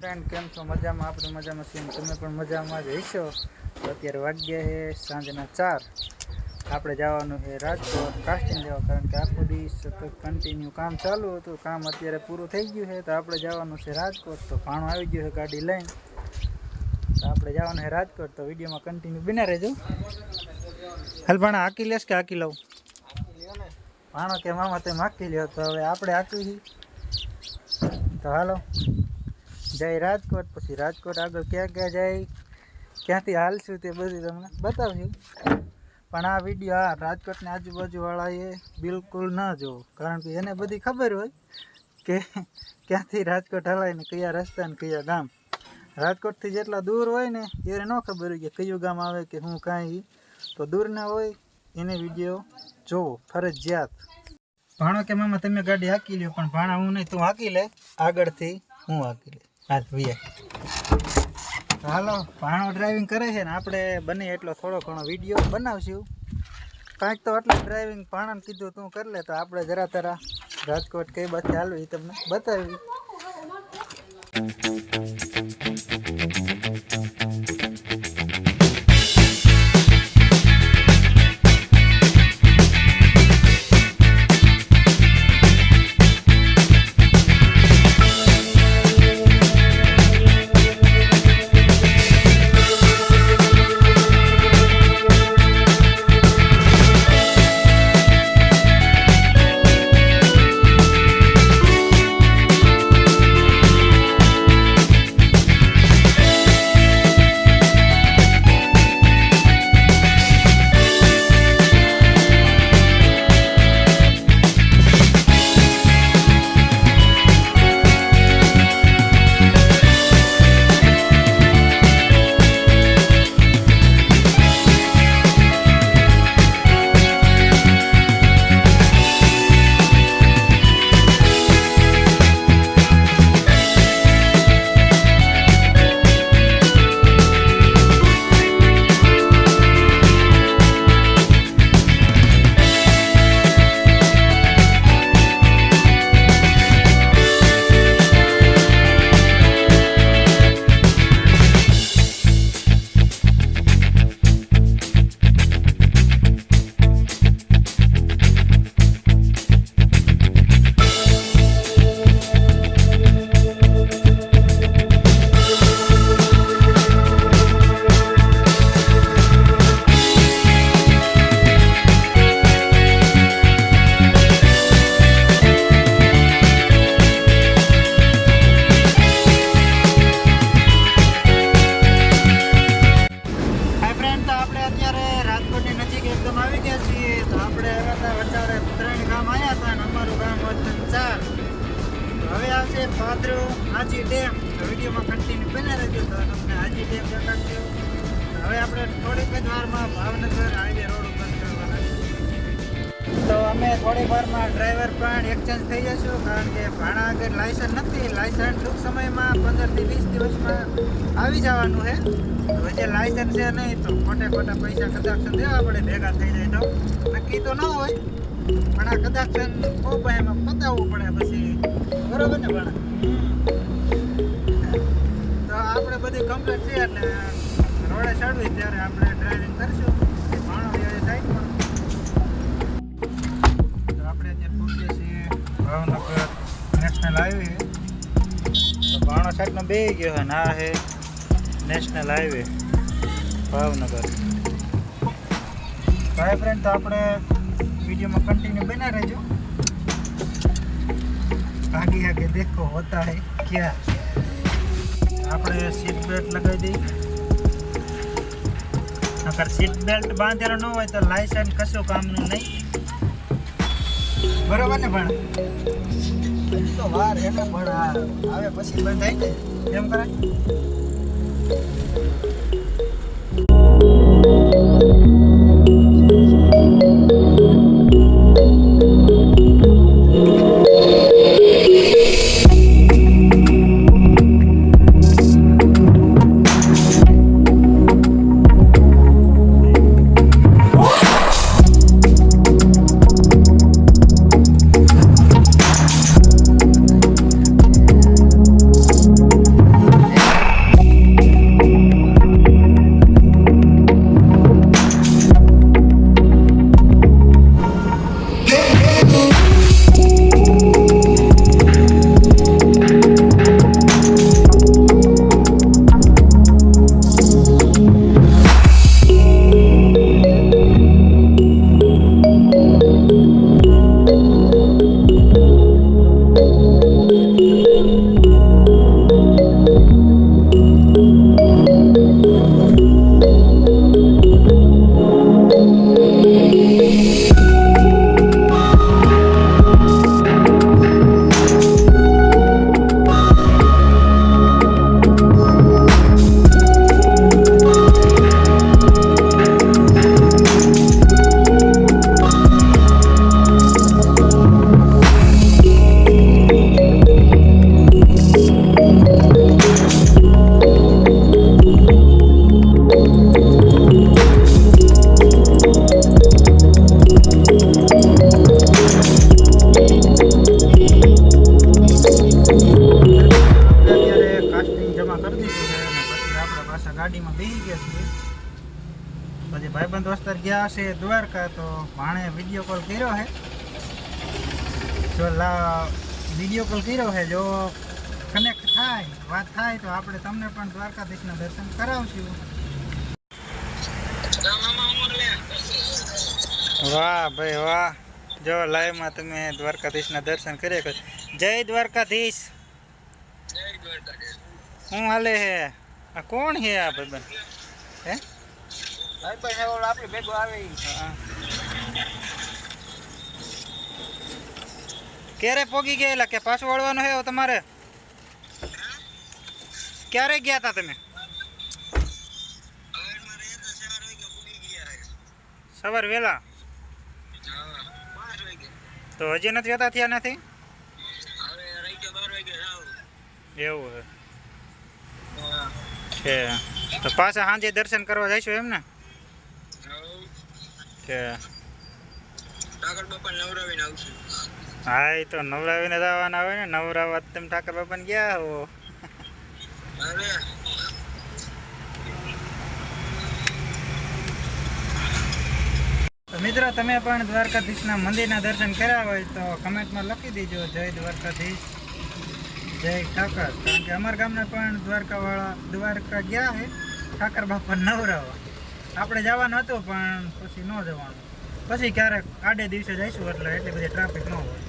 Friend કેમ છો? મજામાં? આપણે મજામાં છીએ, તમે પણ મજામાં જ હશો. તો અત્યારે વાગ્યા છે સાંજના 4. આપણે જવાનું છે રાજકોટ કાસ્ટિંગ લેવા, કારણ કે આખો દિવસ સતત કન્ટિન્યુ કામ ચાલુ હતું. કામ અત્યારે પૂરું થઈ ગયું છે, તો આપણે જવાનું છે રાજકોટ. તો ભાણો આવી ગયો છે ગાડી લઈને, તો આપણે જવાનું છે રાજકોટ. તો વિડીયોમાં કન્ટિન્યુ બના રહેજો. હાલ ભાણા હાકી લેશ કે હાકી લઉં? ભાણો કે મામા તમે હાકી લ્યો, તો હવે આપણે હાકી. તો હાલો જય રાજકોટ. પછી રાજકોટ આગળ ક્યાં ક્યાં જાય, ક્યાંથી હાલશું તે બધું તમને બતાવ્યું. પણ આ વિડીયો આ રાજકોટની આજુબાજુવાળાએ બિલકુલ ન જોવો, કારણ કે એને બધી ખબર હોય કે ક્યાંથી રાજકોટ હલાય ને કયા રસ્તા ને કયા ગામ. રાજકોટથી જેટલા દૂર હોય ને એને ન ખબર હોય કે કયું ગામ આવે કે હું કાંઈ. તો દૂર ના હોય એને વિડીયો જોવો ફરજિયાત. ભાણો કે મામા તમે ગાડી હાકી લ્યો, પણ ભાણા હું નહીં, તું હાકી લે આગળથી, હું હાકી લે. હાલ ભૈયા હાલો. ભાણો ડ્રાઇવિંગ કરે છે ને આપણે બને એટલો થોડો ઘણો વિડીયો બનાવશું. કાંઈક તો એટલે ડ્રાઇવિંગ ભાણાને કીધું તું કરી લે, તો આપણે જરા તરા રાજકોટ કઈ બાજુ હાલવું એ તમને બતાવી. હવે આવશે પાદરો હાજી ડેમ. વિડીયોમાં કન્ટિન્યુ બના રહેજો, તો તમને હાજી ડેમ દેખાડજો. હવે આપણે થોડીક જ વારમાં ભાવનગર હાઈવે રોડ ઉપર ચડવાના છે. તો અમે થોડી વારમાં ડ્રાઈવર પણ એક્સચેન્જ થઈ જશું, કારણ કે ભાણા આગળ લાયસન્સ નથી. લાયસન્સ ટૂંક સમયમાં 15 થી 20 દિવસમાં આવી જવાનું છે. હવે જે લાયસન્સ છે નહીં, તો ખોટા પૈસા કદાચ દેવા પડે, ભેગા થઈ જાય તો. નક્કી તો ન હોય, પણ આ કદાચ એમાં પતાવવું પડે પછી, બરોબર ને ભાણા? તો આપણે બધી કમ્પ્લીટ છે, એટલે રોડે ચડવી ત્યારે આપણે ડ્રાઇવિંગ કરીશું. ભાણો સાઈડમાં. તો આપણે અત્યારે પહોંચીએ છીએ ભાવનગર નેશનલ હાઈવે. તો ભાણો સાઈડમાં બે ગયો છે ને આ છે નેશનલ હાઈવે ભાવનગર. ભાઈ ફ્રેન્ડ, તો આપણે वीडियो में कंटिन्यू बना रहो. आगे आगे देखो होता है क्या. આપણે सीट बेल्ट लगाई दी. अगर सीट बेल्ट बांधेलो न હોય તો લાયસન્સ કશું કામનું નહીં, બરોબર ને ભાણા? તો વાર એટલે ભાણા આવે પછી બંધાઈ જાય એમ કરાય. ગાડીમાં બેસી ગયા છીએ. પછી ભાઈબંધ દોસ્તાર ગયા હશે દ્વારકા, તો ભાણે વિડીયો કોલ કર્યો છે. જો વિડીયો કોલ કર્યો છે, જો કનેક્ટ થાય, વાત થાય તો આપણે તમને પણ દ્વારકાધીશના દર્શન કરાવશું. વાહ ભાઈ વાહ, જો લાઈવમાં તમે દ્વારકાધીશના દર્શન કર્યા. જય દ્વારકાધીશ. શું હાલે હે? આ કોણ હે આ ભાઈબંધ? હે ભાઈબંધ હે ઓલો આપણી ભેગો આવે. ક્યારે પોગી ગયેલા કે પાછું વળવાનું હે તમારે? ક્યારે ગયા હતા તમે? સવાર વહેલા. તો હજી નથી જતા થયા નથી? એવું છે. તો પાછા સાંજે દર્શન કરવા જઈશું એમ ને? કે હા, એ તો નવરાવીને જવાના આવે ને. નવરાવા તમે ઠાકર બાપાને ગયા હો. તો મિત્રો, તમે પણ દ્વારકાધીશના મંદિરના દર્શન કર્યા હોય તો કમેન્ટમાં લખી દેજો જય દ્વારકાધીશ, જય ઠાકર. કારણ કે અમારા ગામના પણ દ્વારકા ગયા છે ઠાકર બાપા નવરાવા. આપણે જવાનું હતું પણ પછી ન જવાનું, પછી ક્યારેક આડે દિવસે જઈશું એટલે એટલી બધી ટ્રાફિક ન હોય.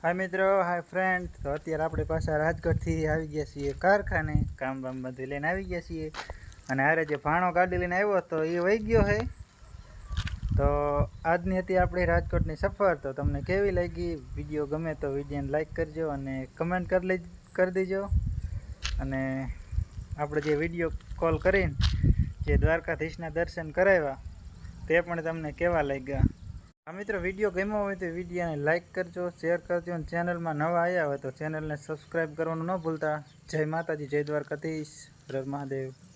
હાય મિત્રો, હાય ફ્રેન્ડ. તો અત્યારે આપણે પાછા રાજકોટથી આવી ગયા છીએ કારખાને. કામ બામ બધું લઈને આવી ગયા છીએ. અને હારે જે ભાણો ગાડી લઈને આવ્યો હતો એ વહી ગયો છે. તો આજની હતી આપણી રાજકોટની સફર. તો તમને કેવી લાગી? વિડીયો ગમે તો વિડીયોને લાઈક કરજો અને કમેન્ટ કરી દેજો. અને આપણે જે વિડીયો કોલ કરીને જે દ્વારકાધીશના દર્શન કરાવ્યા તે પણ તમને કેવા લાગ્યા? આ મિત્રો, વિડીયો ગમ્યો હોય તો વિડીયોને લાઇક કરજો, શેર કરજો. અને ચેનલમાં નવા આવ્યા હોય તો ચેનલને સબસ્ક્રાઈબ કરવાનું ન ભૂલતા. જય માતાજી, જય દ્વારકાધીશ, હર મહાદેવ.